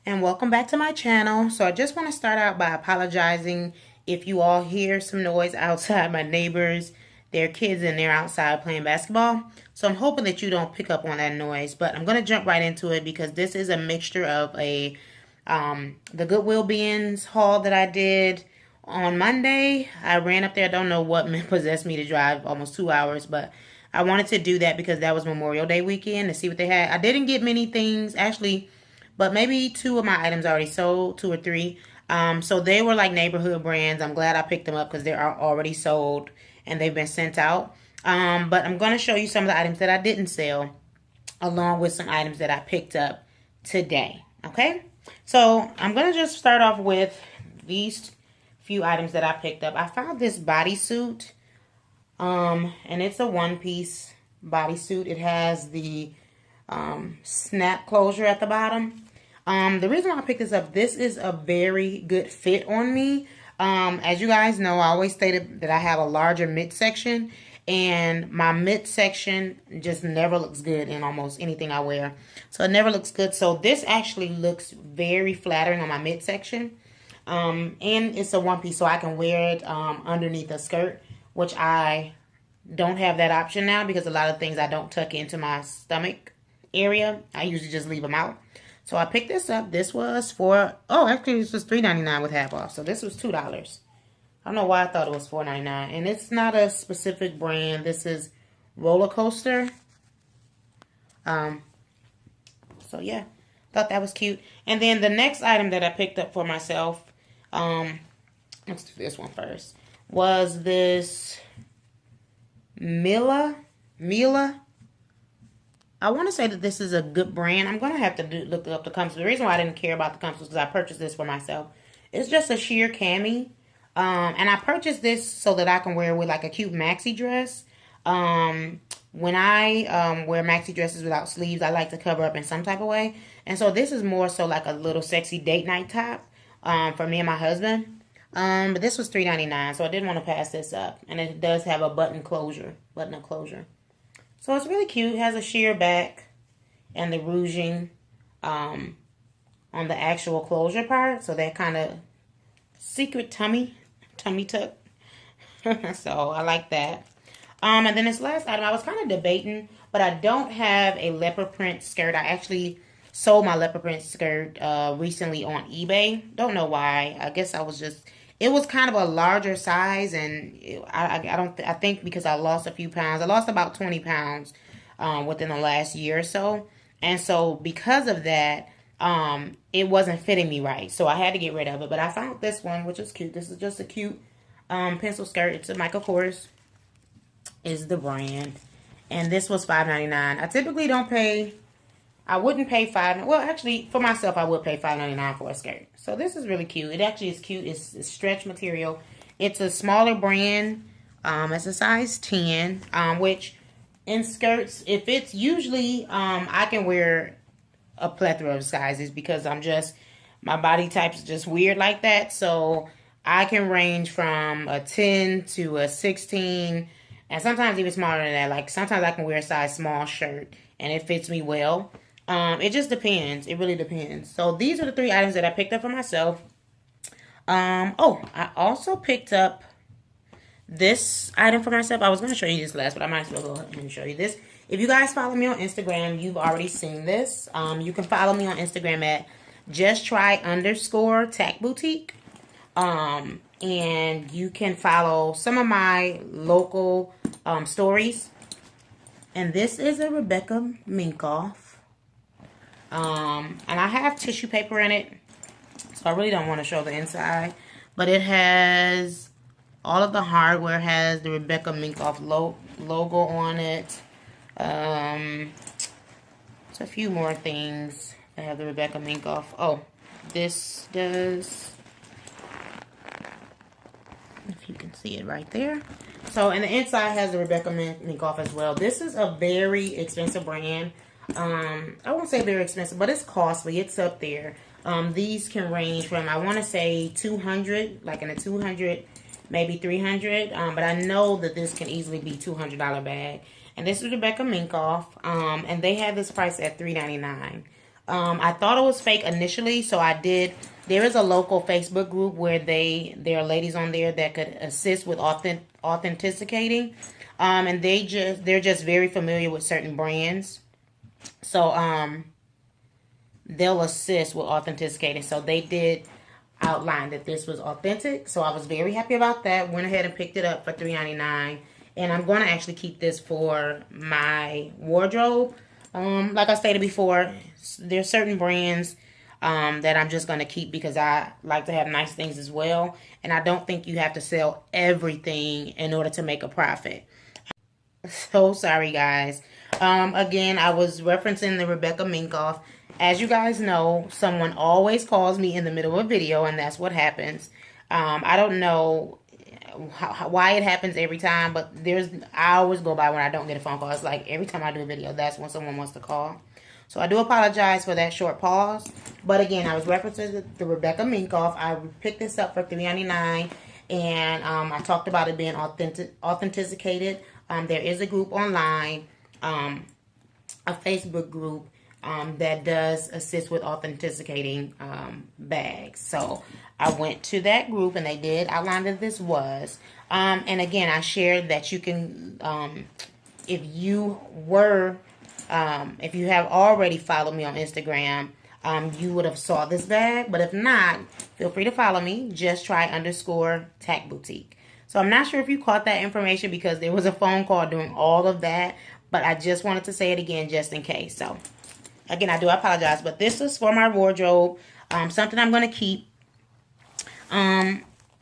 and welcome back to my channel. So I just want to start out by apologizing if you all hear some noise outside. My neighbors, their kids in there outside playing basketball. So I'm hoping that you don't pick up on that noise, but I'm going to jump right into it because this is a mixture of the Goodwill bins haul that I did on Monday. I ran up there. I don't know what possessed me to drive almost 2 hours, but I wanted to do that because that was Memorial Day weekend to see what they had. I didn't get many things actually, but maybe two of my items already sold, two or three. So they were like neighborhood brands. I'm glad I picked them up because they are already sold and they've been sent out. But I'm going to show you some of the items that I didn't sell along with some items that I picked up today. Okay? So I'm going to just start off with these few items that I picked up. I found this bodysuit. And it's a one-piece bodysuit. It has the snap closure at the bottom. The reason I picked this is a very good fit on me. As you guys know, I always stated that I have a larger midsection, and my midsection just never looks good in almost anything I wear. So it never looks good. So this actually looks very flattering on my midsection. And it's a one piece, so I can wear it underneath a skirt, which I don't have that option now because a lot of things I don't tuck into my stomach area. I usually just leave them out. So I picked this up. This was actually this was $3.99 with half off. So this was $2. I don't know why I thought it was $4.99. And it's not a specific brand. This is Roller Coaster. So yeah, thought that was cute. And then the next item that I picked up for myself, let's do this one first, was this Mila. I want to say that this is a good brand. I'm going to have to look up the compass. The reason why I didn't care about the compass is because I purchased this for myself. It's just a sheer cami. And I purchased this so that I can wear it with like a cute maxi dress. When I wear maxi dresses without sleeves, I like to cover up in some type of way. And so this is more so like a little sexy date night top for me and my husband. But this was $3.99, so I didn't want to pass this up. And it does have a button-up closure. So it's really cute. It has a sheer back and the ruching on the actual closure part. So that kind of secret tummy tuck. So I like that. And then this last item, I was kind of debating, but I don't have a leopard print skirt. I actually sold my leopard print skirt recently on eBay. Don't know why. I guess it was kind of a larger size, and I think because I lost a few pounds. I lost about 20 pounds within the last year or so. And so because of that, it wasn't fitting me right. So I had to get rid of it. But I found this one, which is cute. This is just a cute pencil skirt. It's a Michael Kors is the brand. And this was $5.99. I typically I wouldn't pay well, actually, for myself, I would pay $5.99 for a skirt. So this is really cute. It actually is cute. It's stretch material. It's a smaller brand. It's a size 10, which in skirts, if it's usually, I can wear a plethora of sizes because my body type's just weird like that. So I can range from a 10 to a 16, and sometimes even smaller than that. Like sometimes I can wear a size small shirt and it fits me well. It just depends. It really depends. So these are the three items that I picked up for myself. I also picked up this item for myself. I was going to show you this last, but I might as well go ahead and show you this. If you guys follow me on Instagram, you've already seen this. You can follow me on Instagram at justtry_tack boutique. And you can follow some of my local stories. And this is a Rebecca Minkoff. And I have tissue paper in it, so I really don't want to show the inside. But it has all of the hardware, has the Rebecca Minkoff logo on it. It's a few more things that have the Rebecca Minkoff. Oh, this does, if you can see it right there. So, and the inside has the Rebecca Minkoff as well. This is a very expensive brand. I won't say very expensive, but it's costly. It's up there. These can range from, I want to say 200, like in a 200, maybe 300. But I know that this can easily be $200 bag. And this is Rebecca Minkoff. And they have this price at $3.99. I thought it was fake initially, so I did. There is a local Facebook group where there are ladies on there that could assist with authenticating, and they're just very familiar with certain brands, so they'll assist with authenticating. So they did outline that this was authentic, so I was very happy about that. Went ahead and picked it up for $3.99, and I'm going to actually keep this for my wardrobe. Like I stated before, there's certain brands that I'm just going to keep because I like to have nice things as well. And I don't think you have to sell everything in order to make a profit. So sorry, guys. Again, I was referencing the Rebecca Minkoff. As you guys know, someone always calls me in the middle of a video, and that's what happens. I don't know why it happens every time, but I always go by when I don't get a phone call. It's like every time I do a video, that's when someone wants to call. So I do apologize for that short pause. But again, I was referencing the Rebecca Minkoff. I picked this up for $3.99, and I talked about it being authenticated. There is a group online, a Facebook group, that does assist with authenticating bags. So I went to that group, and they did outline that this was. And again, I shared that you can, if you have already followed me on Instagram, you would have saw this bag. But if not, feel free to follow me. Just try _Tack Boutique. So I'm not sure if you caught that information because there was a phone call doing all of that. But I just wanted to say it again just in case. So again, I do apologize. But this is for my wardrobe. Something I'm going to keep.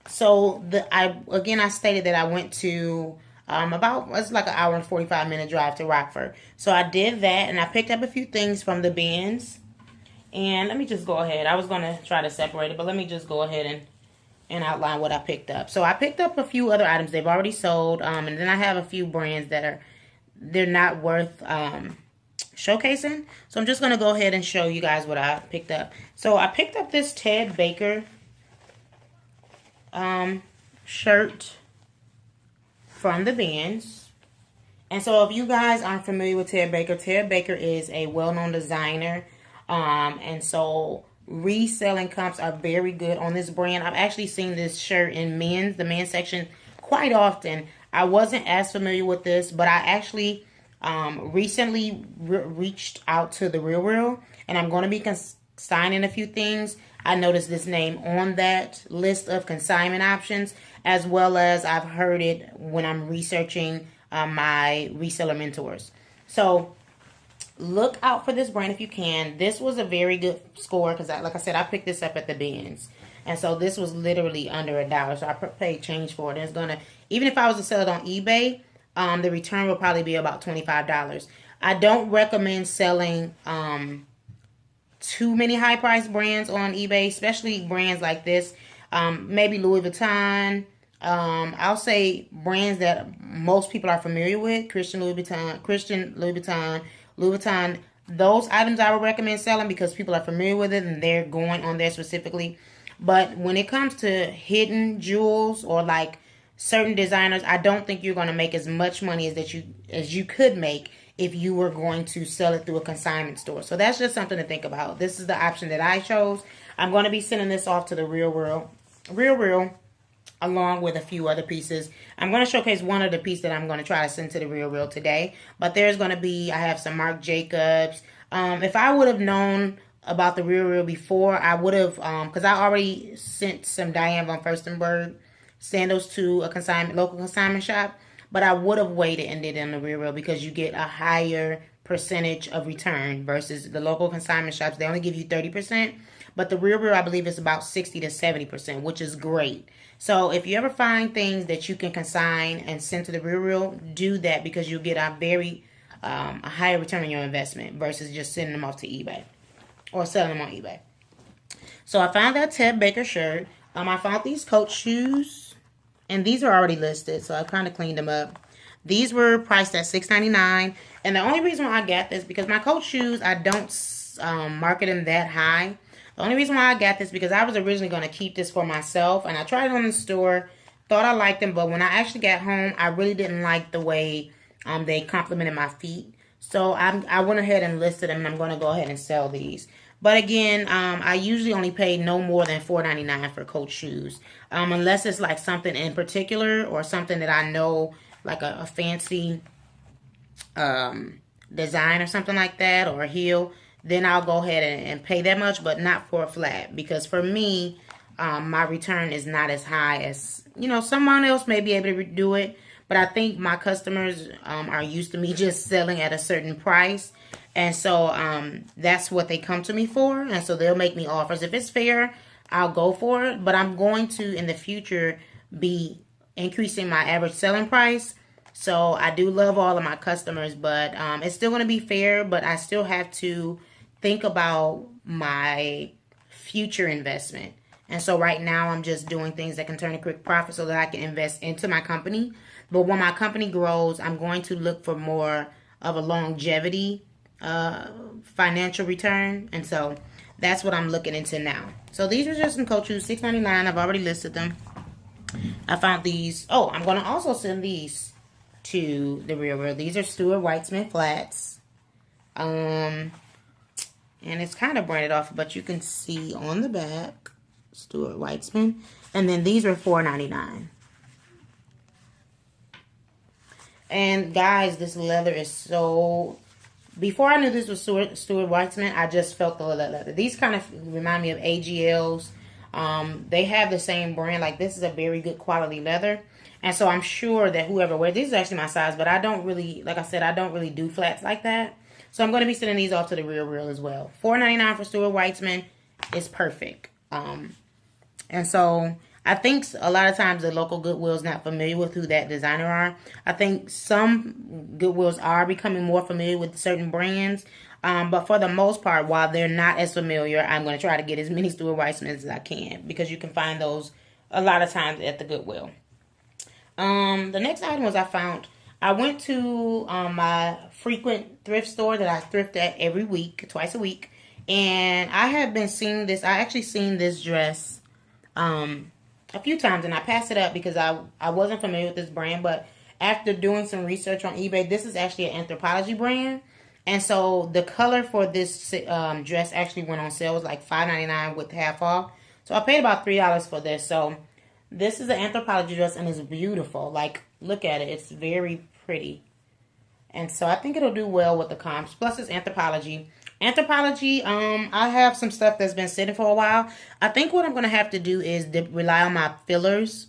So I stated that I went to it's like an hour and 45-minute drive to Rockford. So I did that, and I picked up a few things from the bins. And let me just go ahead. I was going to try to separate it, but let me just go ahead and outline what I picked up. So I picked up a few other items they've already sold, and then I have a few brands that they're not worth showcasing. So I'm just going to go ahead and show you guys what I picked up. So I picked up this Ted Baker shirt from the bins. And so if you guys aren't familiar with Ted Baker is a well-known designer. And so reselling comps are very good on this brand. I've actually seen this shirt in the men's section quite often. I wasn't as familiar with this, but I actually recently reached out to the Real, and I'm going to be consigning a few things. I noticed this name on that list of consignment options, as well as I've heard it when I'm researching my reseller mentors. So look out for this brand if you can. This was a very good score because, like I said, I picked this up at the bins. And so this was literally under $1. So I paid change for it. And it's going to, even if I was to sell it on eBay, the return will probably be about $25. I don't recommend selling too many high-priced brands on eBay, especially brands like this. Maybe Louis Vuitton. I'll say brands that most people are familiar with. Louis Vuitton. Those items I would recommend selling because people are familiar with it and they're going on there specifically. But when it comes to hidden jewels or like certain designers, I don't think you're going to make as much money as you could make if you were going to sell it through a consignment store. So that's just something to think about. This is the option that I chose. I'm going to be sending this off to the Real, along with a few other pieces. I'm going to showcase one of the pieces that I'm going to try to send to the Real today. But there's going to be, I have some Marc Jacobs. If I would have known about the Real before, I would have, because I already sent some Diane von Furstenberg sandals to a local consignment shop. But I would have waited and did it in the Real because you get a higher percentage of return versus the local consignment shops. They only give you 30%. But the Real, I believe, is about 60 to 70%, which is great. So if you ever find things that you can consign and send to the Real, do that because you'll get a higher return on your investment versus just sending them off to eBay or selling them on eBay. So I found that Ted Baker shirt. I found these Coach shoes. And these are already listed, so I kind of cleaned them up. These were priced at $6.99. And the only reason why I got this, because my Coach shoes, I don't market them that high. The only reason why I got this, because I was originally going to keep this for myself. And I tried it on the store, thought I liked them. But when I actually got home, I really didn't like the way they complemented my feet. So I went ahead and listed them, and I'm going to go ahead and sell these. But again, I usually only pay no more than $4.99 for Coach shoes, unless it's like something in particular or something that I know, like a fancy design or something like that, or a heel. Then I'll go ahead and pay that much, but not for a flat, because for me, my return is not as high as, someone else may be able to do it. But I think my customers are used to me just selling at a certain price. And so that's what they come to me for. And so they'll make me offers. If it's fair, I'll go for it. But I'm going to, in the future, be increasing my average selling price. So I do love all of my customers, but it's still going to be fair. But I still have to think about my future investment. And so right now I'm just doing things that can turn a quick profit so that I can invest into my company. But when my company grows, I'm going to look for more of a longevity financial return. And so that's what I'm looking into now. So these are just some Coach shoes, $6.99. I've already listed them. I found these. Oh, I'm going to also send these to the Real World. These are Stuart Weitzman flats. And it's kind of branded off, but you can see on the back, Stuart Weitzman. And then these were $4.99. And guys, this leather is so... Before I knew this was Stuart Weitzman, I just felt the leather. These kind of remind me of AGLs. They have the same brand. Like, this is a very good quality leather. And so I'm sure that whoever wears... This is actually my size, but I don't really... Like I said, I don't really do flats like that. So I'm going to be sending these off to the Real as well. $4.99 for Stuart Weitzman is perfect. And so I think a lot of times the local Goodwill is not familiar with who that designer are. I think some Goodwills are becoming more familiar with certain brands. But for the most part, while they're not as familiar, I'm going to try to get as many Stuart Weitzmans as I can, because you can find those a lot of times at the Goodwill. The next item was I went to my frequent thrift store that I thrift at every week, twice a week. And I have been seeing this. I actually seen this dress a few times, and I passed it up because I wasn't familiar with this brand. But after doing some research on eBay, this is actually an Anthropologie brand. And so the color for this dress actually went on sale. It was like $5.99 with half off. So I paid about $3 for this. So this is an Anthropologie dress, and it's beautiful. Like, look at it. It's very pretty. And so I think it'll do well with the comps. Plus, it's Anthropologie. Anthropologie, I have some stuff that's been sitting for a while. I think what I'm going to have to do is rely on my fillers.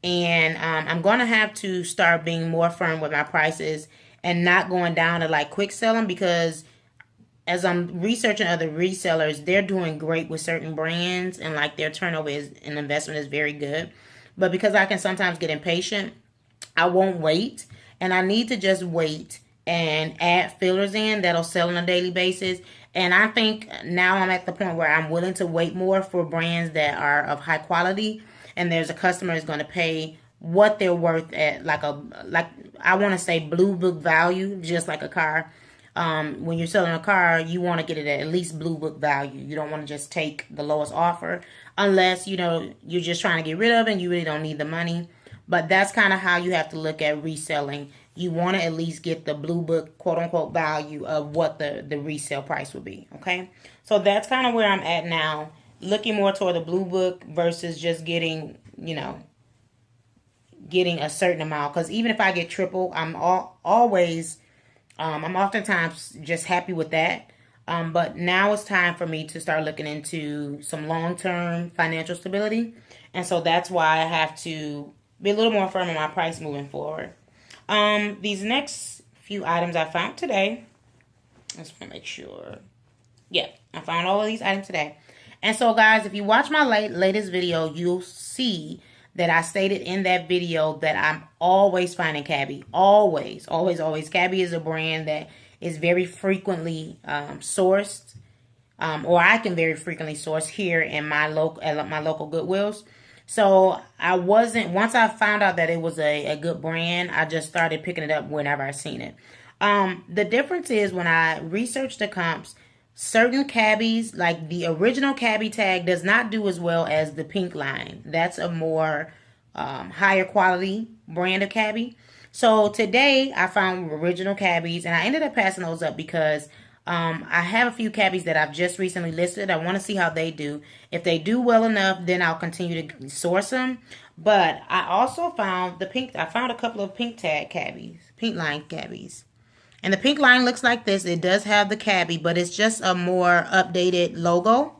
And I'm going to have to start being more firm with my prices and not going down to like quick selling, because as I'm researching other resellers, they're doing great with certain brands, and like their turnover and investment is very good. But because I can sometimes get impatient, I won't wait. And I need to just wait and add fillers in that'll sell on a daily basis. And I think now I'm at the point where I'm willing to wait more for brands that are of high quality, and there's a customer is going to pay what they're worth at, like I want to say blue book value, just like a car. When you're selling a car, you want to get it at least blue book value. You don't want to just take the lowest offer unless, you're just trying to get rid of it and you really don't need the money. But that's kind of how you have to look at reselling. You want to at least get the blue book, quote unquote, value of what the resale price would be. Okay. So that's kind of where I'm at now. Looking more toward the blue book versus just getting, getting a certain amount. Because even if I get triple, I'm oftentimes just happy with that. But now it's time for me to start looking into some long-term financial stability. And so that's why I have to be a little more firm on my price moving forward. These next few items I found today. I just want to make sure. Yeah, I found all of these items today. And so, guys, if you watch my latest video, you'll see that I stated in that video that I'm always finding Cabby. Always, always, always. Cabby is a brand that is very frequently sourced, or I can very frequently source here in my local Goodwills. So once I found out that it was a good brand, I just started picking it up whenever I seen it. The difference is when I researched the comps, certain Cabbies, like the original Cabby tag, does not do as well as the pink line. That's a more higher quality brand of Cabby. So today I found original cabbies, and I ended up passing those up because I have a few cabbies that I've just recently listed. I want to see how they do. If they do well enough, then I'll continue to source them. But I also found I found a couple of pink tag cabbies, pink line cabbies. And the pink line looks like this. It does have the cabbie, but it's just a more updated logo.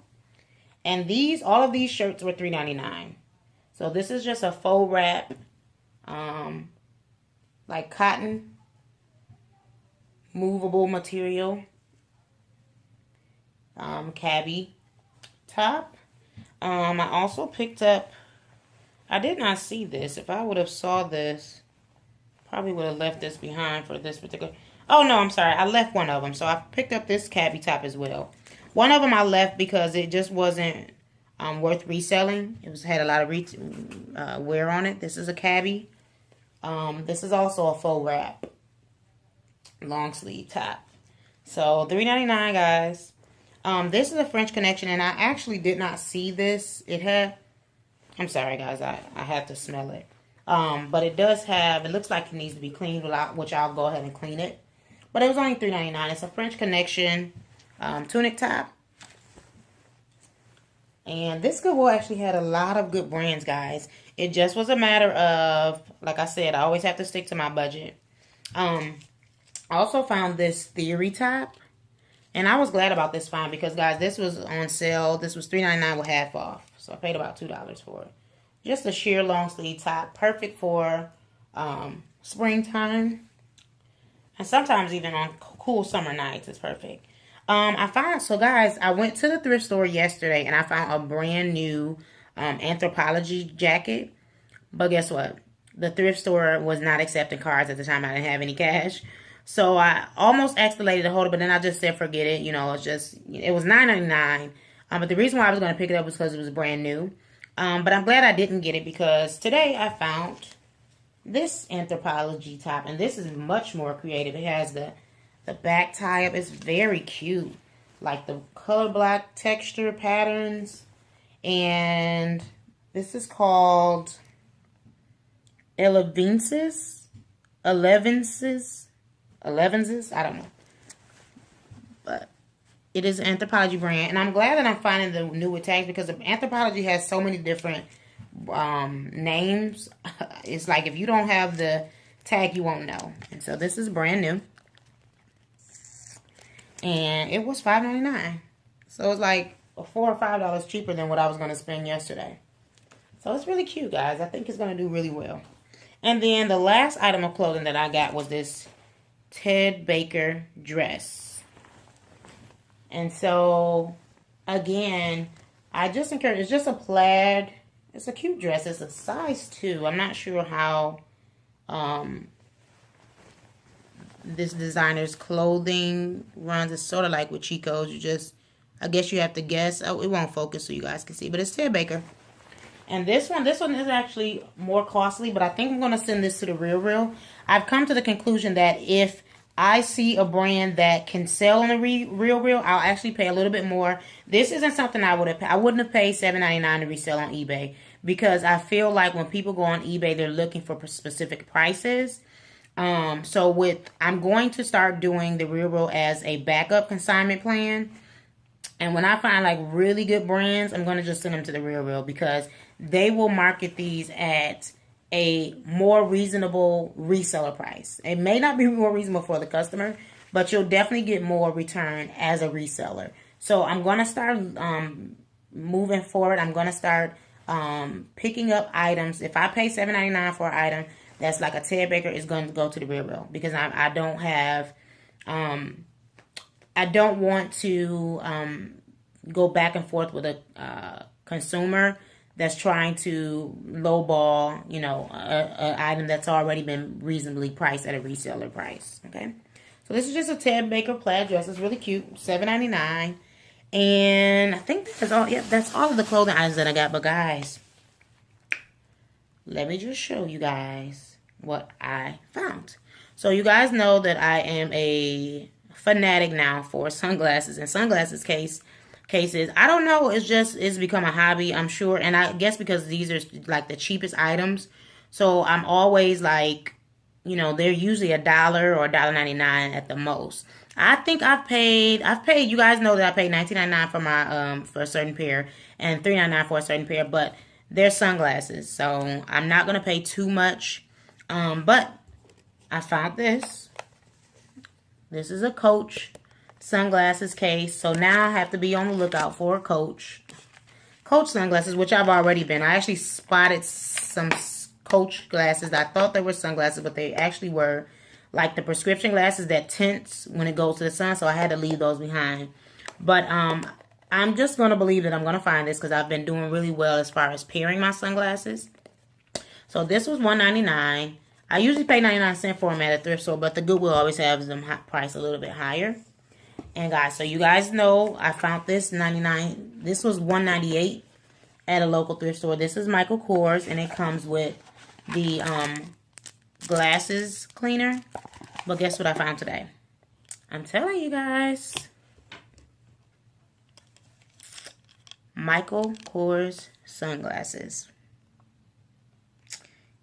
And all of these shirts were $3.99. So this is just a faux wrap, like cotton, movable material, cabbie top. I also picked up, I did not see this. If I would have saw this, probably would have left this behind for this particular. Oh no, I'm sorry. I left one of them. So I picked up this cabbie top as well. One of them I left because it just wasn't worth reselling. It had a lot of wear on it. This is a cabbie. This is also a faux wrap, long sleeve top. So $3.99, guys. This is a French Connection, and I actually did not see this. I'm sorry, guys. I have to smell it. But it does have. It looks like it needs to be cleaned, which I'll go ahead and clean it. But it was only $3.99. It's a French Connection tunic top. And this Goodwill actually had a lot of good brands, guys. It just was a matter of, like I said, I always have to stick to my budget. I also found this Theory top. And I was glad about this find because, guys, this was on sale. This was $3.99 with half off. So I paid about $2 for it. Just a sheer long sleeve top. Perfect for springtime. And sometimes even on cool summer nights, it's perfect. So guys, I went to the thrift store yesterday and I found a brand new Anthropology jacket. But guess what? The thrift store was not accepting cards at the time. I didn't have any cash. So I almost asked the lady to hold it, but then I just said forget it. You know, it was $9.99. But the reason why I was going to pick it up was because it was brand new. But I'm glad I didn't get it because today I found this Anthropology top. And this is much more creative. It has the back tie up. It's very cute. Like the color block texture patterns. And this is called Elevenses. I don't know. But it is an Anthropology brand. And I'm glad that I'm finding the newer tags because Anthropology has so many different names. It's like if you don't have the tag, you won't know. And so this is brand new. And it was $5.99. So it's like $4 or $5 cheaper than what I was going to spend yesterday. So it's really cute, guys. I think it's going to do really well. And then the last item of clothing that I got was this Ted Baker dress. And so, again, I just encourage, it's just a plaid. It's a cute dress. It's a size 2. I'm not sure how this designer's clothing runs. It's sort of like with Chico's. I guess you have to guess. Oh, it won't focus so you guys can see. But it's Ted Baker. And this one is actually more costly, but I think I'm going to send this to the Real. I've come to the conclusion that if I see a brand that can sell on the Real, I'll actually pay a little bit more. This isn't something I wouldn't have paid $7.99 to resell on eBay because I feel like when people go on eBay, they're looking for specific prices. I'm going to start doing the Real as a backup consignment plan. And when I find like really good brands, I'm going to just send them to the Real because they will market these at a more reasonable reseller price. It may not be more reasonable for the customer, but you'll definitely get more return as a reseller. So I'm going to start moving forward. I'm going to start picking up items. If I pay $7.99 for an item that's like a Ted Baker, it's going to go to the Real because I don't have... I don't want to go back and forth with a consumer that's trying to lowball, an item that's already been reasonably priced at a reseller price. Okay, so this is just a Ted Baker plaid dress. It's really cute, $7.99, and I think that's all. Yep, that's all of the clothing items that I got. But guys, let me just show you guys what I found. So you guys know that I am a fanatic now for sunglasses and sunglasses cases. I don't know, it's become a hobby, I'm sure, and I guess because these are like the cheapest items, so I'm always like, you know, they're usually $1 or $1.99 at the most. I think I've paid, you guys know that I paid $19.99 for my, for a certain pair and $3.99 for a certain pair, but they're sunglasses. So I'm not going to pay too much. But I found this. This is a Coach sunglasses case. So now I have to be on the lookout for a Coach sunglasses, which I've already been. I actually spotted some Coach glasses. I thought they were sunglasses, but they actually were like the prescription glasses that tints when it goes to the sun. So I had to leave those behind. But I'm just going to believe that I'm going to find this because I've been doing really well as far as pairing my sunglasses. So this was $1.99. I usually pay 99 cents for them at a thrift store, but the Goodwill always has them price a little bit higher. And guys, so you guys know I found this 99. This was $1.98 at a local thrift store. This is Michael Kors, and it comes with the glasses cleaner. But guess what I found today? I'm telling you guys. Michael Kors sunglasses.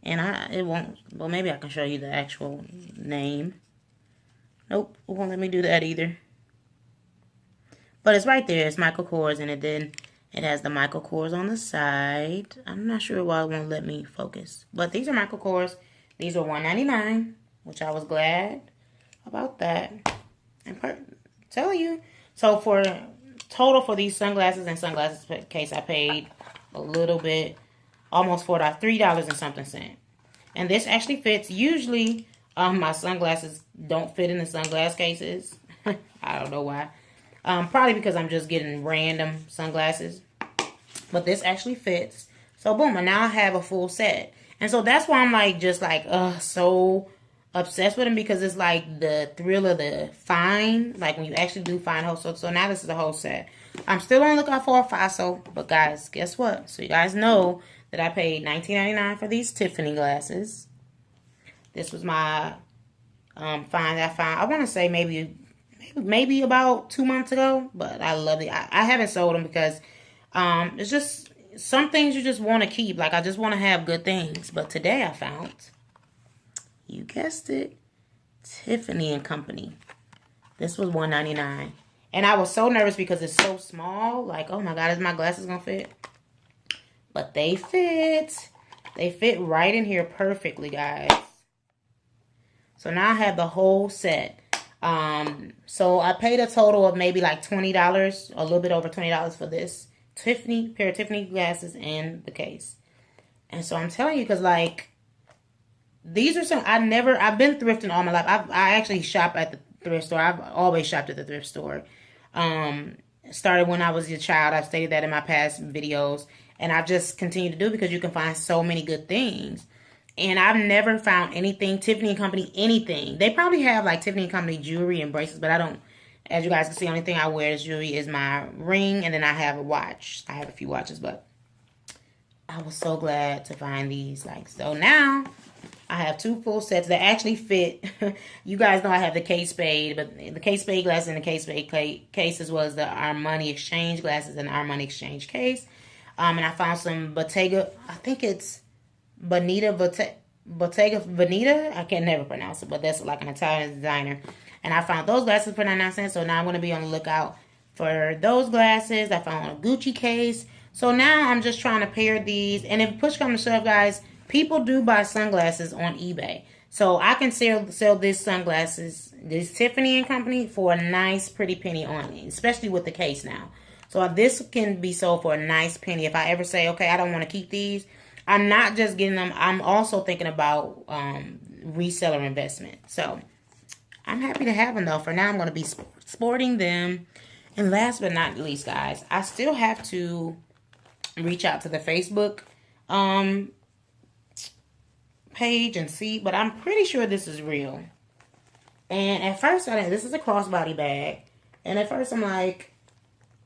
And it won't, well, maybe I can show you the actual name. Nope, it won't let me do that either. But it's right there. It's Michael Kors, and it has the Michael Kors on the side. I'm not sure why it won't let me focus. But these are Michael Kors. These are $1.99, which I was glad about that. And tell you. So for total for these sunglasses and sunglasses case, I paid a little bit, almost $3 and something cent. And this actually fits. Usually, my sunglasses don't fit in the sunglass cases. I don't know why. Probably because I'm just getting random sunglasses. But this actually fits. So boom, and now I have a full set. And so that's why I'm like, just like, so obsessed with them, because it's like the thrill of the find, like when you actually do find whole. So now this is the whole set. I'm still on the lookout for a fossil, but guys, guess what? So you guys know that I paid $19.99 for these Tiffany glasses. This was my find I found. I want to say maybe about 2 months ago, but I love it. I haven't sold them because it's just some things you just want to keep. Like, I just want to have good things. But today I found, you guessed it, Tiffany and Company. This was $1.99. And I was so nervous because it's so small. Like, oh my God, is my glasses going to fit? But they fit. They fit right in here perfectly, guys. So now I have the whole set. So I paid a total of maybe like $20, a little bit over $20 for this pair of Tiffany glasses and the case. And so I'm telling you, because like, these are some, I've been thrifting all my life. I actually shop at the thrift store. I've always shopped at the thrift store. Started when I was a child. I've stated that in my past videos. And I've just continued to do it because you can find so many good things. And I've never found anything, Tiffany & Company, anything. They probably have like Tiffany & Company jewelry and bracelets, but I don't, as you guys can see, the only thing I wear as jewelry is my ring, and then I have a watch. I have a few watches, but I was so glad to find these. Like, so now I have 2 full sets that actually fit. You guys know I have the Kate Spade, but the Kate Spade glasses and the Kate Spade case, as well as the Armani Exchange glasses and the Armani Exchange case. And I found some Bottega, I think it's Bottega Veneta. I can never pronounce it, but that's like an Italian designer. And I found those glasses for 99 cents. So now I'm going to be on the lookout for those glasses. I found a Gucci case. So now I'm just trying to pair these. And if push comes to shove, guys, people do buy sunglasses on eBay. So I can sell these sunglasses, this Tiffany & Company, for a nice pretty penny on it, especially with the case now. So this can be sold for a nice penny. If I ever say, okay, I don't want to keep these, I'm not just getting them. I'm also thinking about reseller investment. So I'm happy to have them, though. For now, I'm going to be sporting them. And last but not least, guys, I still have to reach out to the Facebook page and see. But I'm pretty sure this is real. And at first, this is a crossbody bag. And at first, I'm like,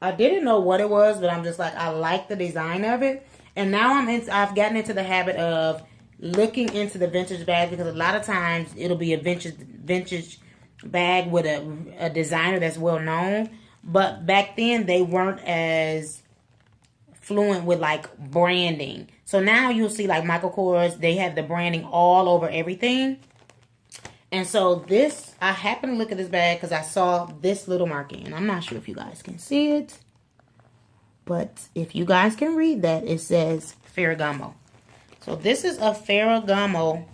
I didn't know what it was, but I'm just like, I like the design of it. And now I've gotten into the habit of looking into the vintage bags, because a lot of times it'll be a vintage bag with a designer that's well known. But back then they weren't as fluent with like branding. So now you'll see like Michael Kors, they have the branding all over everything. And so this, I happened to look at this bag because I saw this little marking. And I'm not sure if you guys can see it. But if you guys can read that, it says Ferragamo. So this is a Ferragamo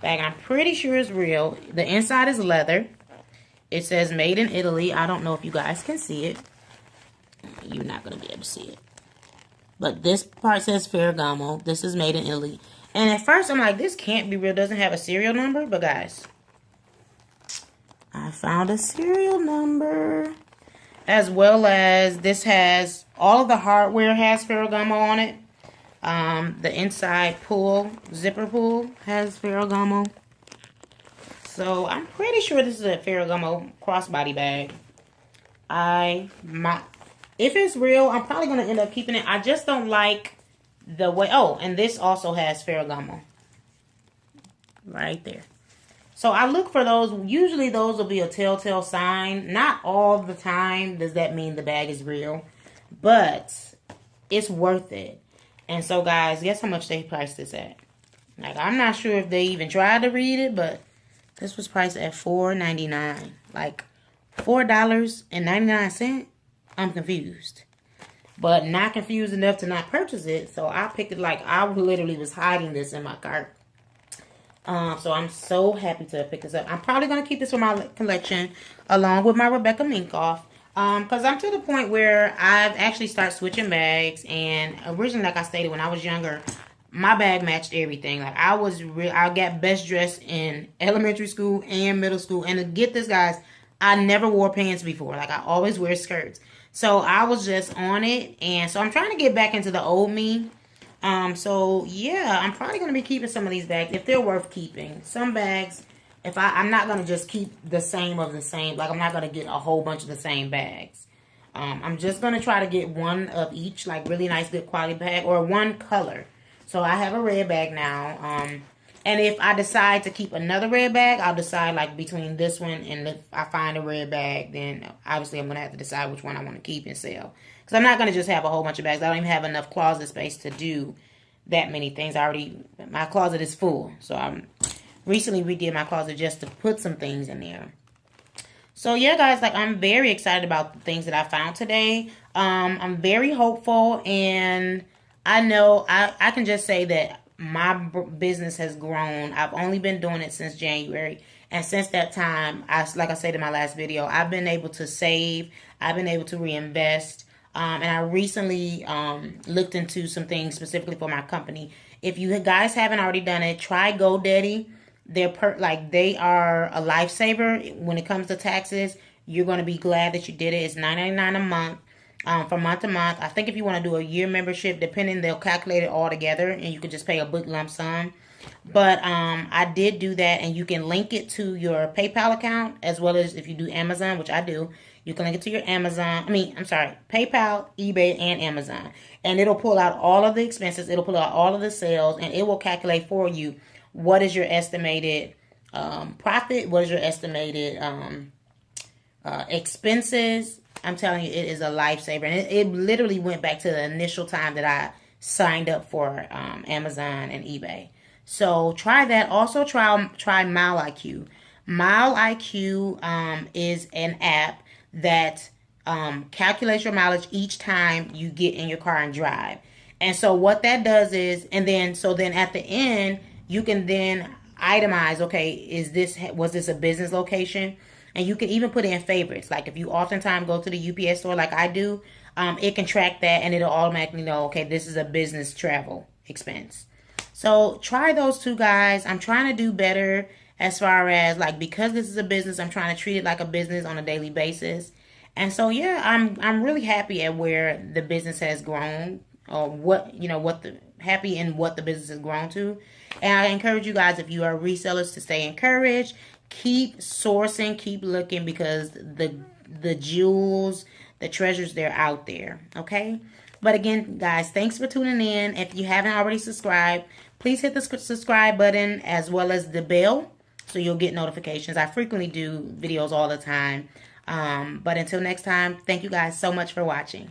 bag. I'm pretty sure it's real. The inside is leather. It says made in Italy. I don't know if you guys can see it. You're not going to be able to see it. But this part says Ferragamo. This is made in Italy. And at first I'm like, this can't be real. It doesn't have a serial number. But guys, I found a serial number. As well as this has, all of the hardware has Ferragamo on it. The inside pull, zipper pull has Ferragamo. So I'm pretty sure this is a Ferragamo crossbody bag. If it's real, I'm probably going to end up keeping it. I just don't like the way, oh, and this also has Ferragamo. Right there. So I look for those. Usually those will be a telltale sign. Not all the time does that mean the bag is real. But it's worth it. And so guys, guess how much they priced this at? Like, I'm not sure if they even tried to read it, but this was priced at $4.99. Like $4.99. I'm confused. But not confused enough to not purchase it. So I picked it like I literally was hiding this in my cart. So I'm so happy to pick this up. I'm probably going to keep this for my collection along with my Rebecca Minkoff. Because I'm to the point where I've actually started switching bags. And originally, like I stated, when I was younger, my bag matched everything. Like I got best dressed in elementary school and middle school. And to get this, guys, I never wore pants before. Like I always wear skirts. So I was just on it. And so I'm trying to get back into the old me. So yeah, I'm probably going to be keeping some of these bags if they're worth keeping. Some bags, I'm not going to just keep the same of the same. Like I'm not going to get a whole bunch of the same bags. I'm just going to try to get one of each, like really nice, good quality bag, or one color. So I have a red bag now. And if I decide to keep another red bag, I'll decide like between this one, and if I find a red bag, then obviously I'm going to have to decide which one I want to keep and sell. Because I'm not going to just have a whole bunch of bags. I don't even have enough closet space to do that many things. My closet is full. So I recently redid my closet just to put some things in there. So yeah, guys, like I'm very excited about the things that I found today. I'm very hopeful, and I know I can just say that my business has grown. I've only been doing it since January. And since that time, like I said in my last video, I've been able to save. I've been able to reinvest. And I recently looked into some things specifically for my company. If you guys haven't already done it, try GoDaddy. They are a lifesaver when it comes to taxes. You're going to be glad that you did it. It's $9.99 a month. From month to month. I think if you want to do a year membership, depending, they'll calculate it all together, and you can just pay a big lump sum. But I did do that, and you can link it to your PayPal account, as well as if you do Amazon, which I do. You can link it to your PayPal, eBay, and Amazon. And it'll pull out all of the expenses. It'll pull out all of the sales, and it will calculate for you what is your estimated profit, what is your estimated expenses. I'm telling you, it is a lifesaver. And it literally went back to the initial time that I signed up for Amazon and eBay. So try that. Also try Mile IQ. Mile IQ is an app that calculates your mileage each time you get in your car and drive. And so what that does is, then at the end, you can then itemize, okay, was this a business location? And you can even put in favorites. Like if you oftentimes go to the UPS store like I do, it can track that, and it'll automatically know, okay, this is a business travel expense. So try those two, guys. I'm trying to do better as far as because this is a business, I'm trying to treat it like a business on a daily basis. And so yeah, I'm really happy at where the business has grown, or happy in what the business has grown to. And I encourage you guys, if you are resellers, to stay encouraged. Keep sourcing, keep looking, because the jewels, the treasures, they're out there, okay? But again, guys, thanks for tuning in. If you haven't already subscribed, please hit the subscribe button as well as the bell so you'll get notifications. I frequently do videos all the time. But until next time, thank you guys so much for watching.